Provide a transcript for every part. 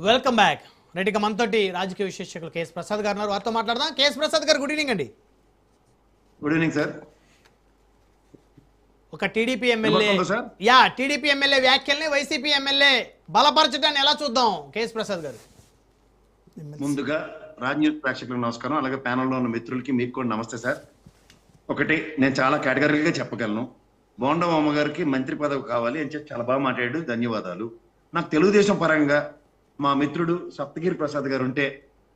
Welcome back. రెడ్డిగా మనతోటి రాజకీయ విశ్లేషకులు కేఎస్ ప్రసాద్ గారు ఉన్నారు. వారితో మాట్లాడదాం. కేఎస్ ప్రసాద్ గారు, గుడ్ ఈవినింగ్ అండి. Good evening sir. ఒక టీడీపీ ఎమ్మెల్యే వ్యాఖ్యల్ని వైసీపీ ఎమ్మెల్యే బలపరచడాన్ని ఎలా చూద్దాం కేఎస్ ప్రసాద్ గారు? ముందుగా రాజ్ న్యూస్ ప్రేక్షకులకు నమస్కారం, అలాగే ప్యానల్లో ఉన్న మిత్రులకి మీకు కూడా నమస్తే సార్. ఒకటి నేను చాలా కేటగిరీగా చెప్పగలను, బోండా అమ్మ గారికి మంత్రి పదవి కావాలి అని చెప్పి చాలా బాగా మాట్లాడాడు, ధన్యవాదాలు. నాకు తెలుగుదేశం పరంగా మా మిత్రుడు సప్తగిరి ప్రసాద్ గారు ఉంటే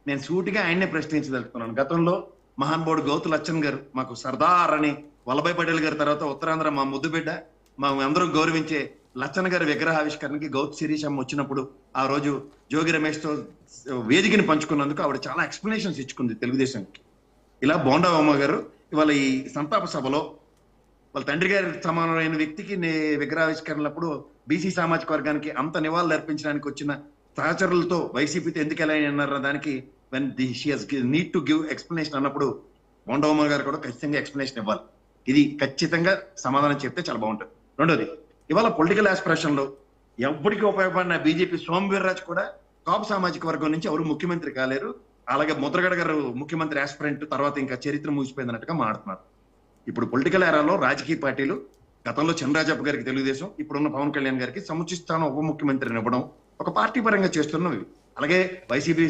నేను సూటిగా ఆయన్నే ప్రశ్నించదలుచుకున్నాను. గతంలో మహానుభావుడు గౌతు లచ్చన్ గారు మాకు సర్దార్ అని వల్లభాయ్ పటేల్ గారి తర్వాత ఉత్తరాంధ్ర మా ముద్దుబిడ్డ, మా అందరూ గౌరవించే లచ్చన్ గారి విగ్రహావిష్కరణకి గౌతు శిరీషమ్మ వచ్చినప్పుడు ఆ రోజు జోగి రమేష్ తో వేదికని పంచుకున్నందుకు ఆవిడ చాలా ఎక్స్ప్లెనేషన్స్ ఇచ్చుకుంది తెలుగుదేశంకి. ఇలా బోండా అమ్మ గారు ఇవాళ ఈ సంతాప సభలో వాళ్ళ తండ్రి గారి సమానమైన వ్యక్తికి విగ్రహావిష్కరణప్పుడు బీసీ సామాజిక వర్గానికి అంత నివాళులు అర్పించడానికి వచ్చిన సహచరులతో వైసీపీతో ఎందుకు ఎలా అన్నారు దానికి నీడ్ టు గివ్ ఎక్స్ప్లెనేషన్ అన్నప్పుడు బోండవమ్మ గారు కూడా ఖచ్చితంగా ఎక్స్ప్లెనేషన్ ఇవ్వాలి. ఇది ఖచ్చితంగా సమాధానం చెప్తే చాలా బాగుంటుంది. రెండోది, ఇవాళ పొలిటికల్ ఆస్పిరేషన్ లో ఎప్పటికీ ఉపయోగపడిన బీజేపీ సోమవీర్రాజు కూడా కాపు సామాజిక వర్గం నుంచి ఎవరు ముఖ్యమంత్రి కాలేరు, అలాగే ముద్రగడ గారు ముఖ్యమంత్రి ఆస్పిరెంట్, తర్వాత ఇంకా చరిత్ర ముగిసిపోయిందన్నట్టుగా మాట్లాడుతున్నారు. ఇప్పుడు పొలిటికల్ ఏరాలో రాజకీయ పార్టీలు గతంలో చంద్రరాజప్ప గారికి తెలుగుదేశం, ఇప్పుడున్న పవన్ కళ్యాణ్ గారికి సముచిత స్థానం ఉప ముఖ్యమంత్రిని ఇవ్వడం ఒక పార్టీ పరంగా చేస్తున్నవి. అలాగే వైసీపీ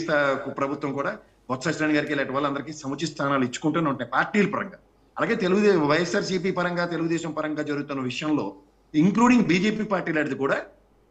ప్రభుత్వం కూడా బొత్స సత్యనారాయణ గారికి ఇలాంటి వాళ్ళందరికీ సముచిత స్థానాలు ఇచ్చుకుంటూనే ఉంటాయి పార్టీల పరంగా. అలాగే వైఎస్ఆర్సీపీ పరంగా తెలుగుదేశం పరంగా జరుగుతున్న విషయంలో ఇంక్లూడింగ్ బీజేపీ పార్టీ లాంటిది కూడా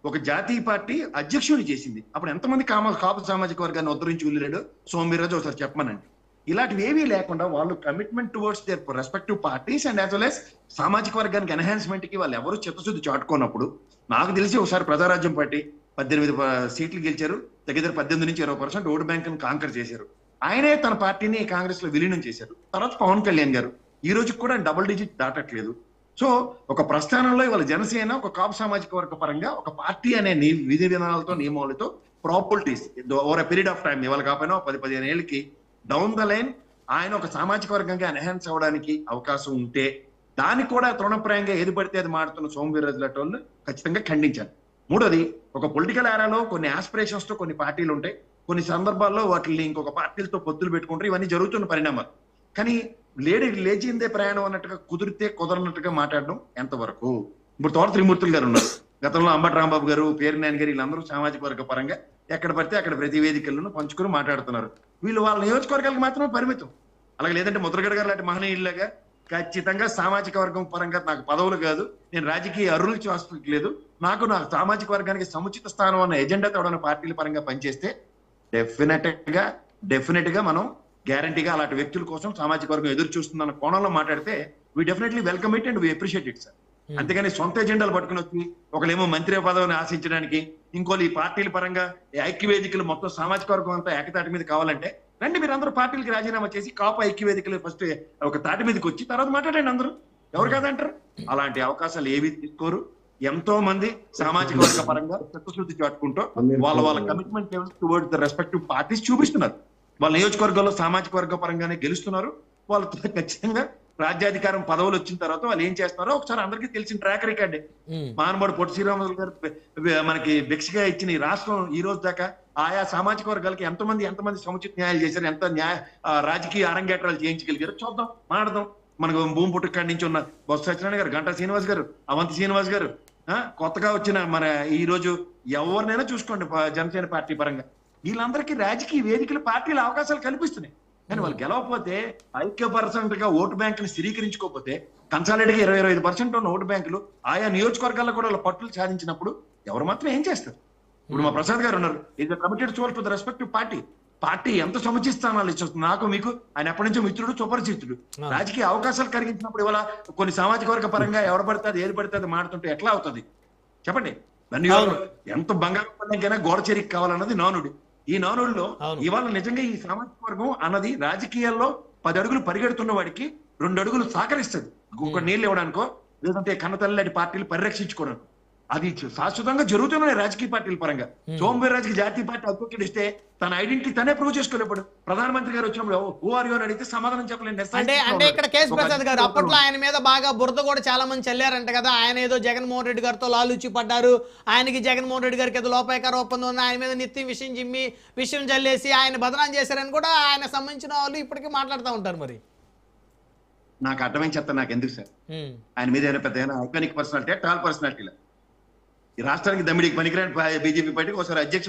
ఒక జాతీయ పార్టీ అధ్యక్షుడిని చేసింది. అప్పుడు ఎంతమంది కాపు సామాజిక వర్గాన్ని ఉద్ధరించి వెళ్ళాడు సోమవీర్రాజు ఒకసారి చెప్పమనండి. ఇలాంటివి ఏవీ లేకుండా వాళ్ళు commitment towards their respective parties and as well as సామాజిక వర్గానికి ఎన్హాన్స్మెంట్ కి వాళ్ళు ఎవరు చిత్తశుద్ధి చాటుకున్నప్పుడు, నాకు తెలిసి ఒకసారి ప్రజారాజ్యం పార్టీ 18 సీట్లు గెలిచారు, దగ్గర 18 నుంచి 20% ఓటు బ్యాంక్ కాంకర్ చేశారు. ఆయనే తన పార్టీని కాంగ్రెస్ లో విలీనం చేశారు. తర్వాత పవన్ కళ్యాణ్ గారు ఈ రోజు కూడా డబుల్ డిజిట్ దాటట్లేదు. సో ఒక ప్రస్థానంలో ఇవాళ జనసేన ఒక కాపు సామాజిక వర్గ పరంగా ఒక పార్టీ అనే విధి విధానాలతో నియమాలతో properties over a period of time, ఇవాళ కాకపోయినా 10-15 ఏళ్ళకి డౌన్ ద లైన్ ఆయన ఒక సామాజిక వర్గంగా ఎన్హాన్స్ అవ్వడానికి అవకాశం ఉంటే దాన్ని కూడా తృణప్రాయంగా ఏది పడితే అది మాడుతున్న సోమవీర్రాజు లాంటి వాళ్ళు ఖచ్చితంగా ఖండించాలి. మూడోది, ఒక పొలిటికల్ ఏరాలో కొన్ని ఆస్పిరేషన్స్ తో కొన్ని పార్టీలు ఉంటాయి, కొన్ని సందర్భాల్లో వాటిని ఇంకొక పార్టీలతో పొత్తులు పెట్టుకుంటారు, ఇవన్నీ జరుగుతున్న పరిణామాలు. కానీ లేచిందే ప్రయాణం అన్నట్టుగా కుదిరితే కుదరనట్టుగా మాట్లాడడం ఎంతవరకు? ఇప్పుడు తోట త్రిమూర్తులు గారు ఉన్నారు, గతంలో అంబటి రాంబాబు గారు, పేరునాయన్ గారు, వీళ్ళందరూ సామాజిక వర్గ పరంగా ఎక్కడ పడితే అక్కడ ప్రతి వేదికలను పంచుకుని మాట్లాడుతున్నారు. వీళ్ళు వాళ్ళ నియోజకవర్గాలకు మాత్రమే పరిమితం. అలాగే లేదంటే ముద్రగడ గారు లాంటి మహనీయులాగా ఖచ్చితంగా సామాజిక వర్గం పరంగా నాకు పదవులు కాదు, నేను రాజకీయ అర్హులు చూస్తలేదు, నాకు సామాజిక వర్గానికి సముచిత స్థానం అన్న ఎజెండా తోడన్న పార్టీల పరంగా పనిచేస్తే డెఫినెట్ గా మనం గ్యారంటీగా అలాంటి వ్యక్తుల కోసం సామాజిక వర్గం ఎదురు చూస్తుందన్న కోణంలో మాట్లాడితే we definitely welcome it and we appreciate it sir. అంతేగాని సొంత ఎజెండాలు పట్టుకుని వచ్చి ఒకలేమో మంత్రి పదవిని ఆశించడానికి, ఇంకోళ్ళు ఈ పార్టీల పరంగా ఐక్య వేదికలు మొత్తం సామాజిక వర్గం అంతా ఏకతాటి మీద కావాలంటే రండి, మీరు అందరూ పార్టీలకి రాజీనామా చేసి కాపు ఐక్య వేదికలు ఫస్ట్ ఒక తాటి మీదకి వచ్చి తర్వాత మాట్లాడండి అందరూ, ఎవరు కాదంటారు? అలాంటి అవకాశాలు ఏవి తీసుకోరు. ఎంతో మంది సామాజిక వర్గ పరంగా చిత్తశుద్ధి చాటుకుంటూ వాళ్ళ commitment levels towards the respective parties చూపిస్తున్నారు. వాళ్ళ నియోజకవర్గంలో సామాజిక వర్గ పరంగానే గెలుస్తున్నారు. వాళ్ళతో ఖచ్చితంగా రాజ్యాధికారం పదవులు వచ్చిన తర్వాత వాళ్ళు ఏం చేస్తారో ఒకసారి అందరికీ తెలిసిన ట్రాక్ రికార్డే. మహానుభావుడు పొట్టి శ్రీరాములు గారు మనకి భిక్షగా ఇచ్చిన ఈ రాష్ట్రం ఈ రోజు దాకా ఆయా సామాజిక వర్గాలకి ఎంతమంది సముచిత న్యాయాలు చేశారు, ఎంత రాజకీయ అరంగేట్రాలు చేయించగలిగారు చూద్దాం, మాట్లాడదాం. మనకు భూమి పుట్టుకాడి నుంచి ఉన్న బొత్స సత్యనారాయణ గారు, గంటా శ్రీనివాస్ గారు, అవంతి శ్రీనివాస్ గారు, కొత్తగా వచ్చిన మన ఈ రోజు ఎవరినైనా చూసుకోండి జనసేన పార్టీ పరంగా వీళ్ళందరికీ రాజకీయ వేదికలు పార్టీల అవకాశాలు కల్పిస్తున్నాయి. కానీ వాళ్ళు గెలవకపోతే ఐక్య% గా ఓటు బ్యాంకులు స్థిరీకరించుకోకపోతే కన్సాలిడేట్ గా 20-25% ఉన్న ఓటు బ్యాంకులు ఆయా నియోజకవర్గాల్లో కూడా వాళ్ళ పట్టులు సాధించినప్పుడు ఎవరు మాత్రం ఏం చేస్తారు? ఇప్పుడు మా ప్రసాద్ గారు ఉన్నారు, ఇది committed soul to the respective party ఎంత సముచిత స్థానాలు ఇచ్చేస్తుంది. నాకు మీకు ఆయన ఎప్పటి నుంచో మిత్రుడు, సుపరిచితుడు. రాజకీయ అవకాశాలు కలిగించినప్పుడు ఇవాళ కొన్ని సామాజిక వర్గ పరంగా ఎవరు పడితే ఏది పడితే అది మాడుతుంటే ఎట్లా అవుతుంది చెప్పండి? దాన్ని ఎంత బంగారం పడికైనా గోడ చెరికి కావాలన్నది నానుడి. ఈ నానుడిలో ఇవాళ నిజంగా ఈ సామాజిక వర్గం అన్నది రాజకీయాల్లో 10 అడుగులు పరిగెడుతున్న వాడికి 2 అడుగులు సహకరిస్తుంది. ఒక నీళ్ళు ఇవ్వడానికో లేదంటే కన్నతల్లి లాంటి పార్టీలు పరిరక్షించుకోవడానికి. అది శాశ్వతంగా జరుగుతున్నాయి రాజకీయ పార్టీల పరంగా. సోమవీర్రాజుకి జాతీయ పార్టీ అధ్యక్షుడు ఇస్తే తన ఐడెంటిటీ తనే ప్రూవ్ చేసుకోలేప్పుడు. ప్రధానమంత్రి గారు వచ్చినప్పుడు హూ ఆర్ యు అని అడిగితే సమాధానం చెప్పలేండి. అంటే ఇక్కడ కేసు ప్రసాద్ గారు అప్పట్లో ఆయన మీద బాగా బురద కూడా చాలా మంది చల్లారంట కదా. ఆయన ఏదో జగన్మోహన్ రెడ్డి గారితో లాలూచి పడ్డారు, ఆయనకి జగన్మోహన్ రెడ్డి గారికి ఏదో లోపాయకార ఒప్పందం ఉంది, ఆయన మీద నిత్యం విషయం జల్లేసి ఆయన బదనాం చేశారని కూడా ఆయన సంబంధించిన వాళ్ళు ఇప్పటికీ మాట్లాడుతూ ఉంటారు. మరి నాకు అర్థమైన చెప్తా నాకు ఎందుకు సార్, ఆయన మీద ఏమైనా పెద్ద ఐకానిక్ పర్సనాలిటీ టాల్ పర్సనాలిటీలా ఈ రాష్ట్రానికి దమ్మిడికి పనికిరాని బీజేపీ పార్టీకి ఒకసారి అధ్యక్ష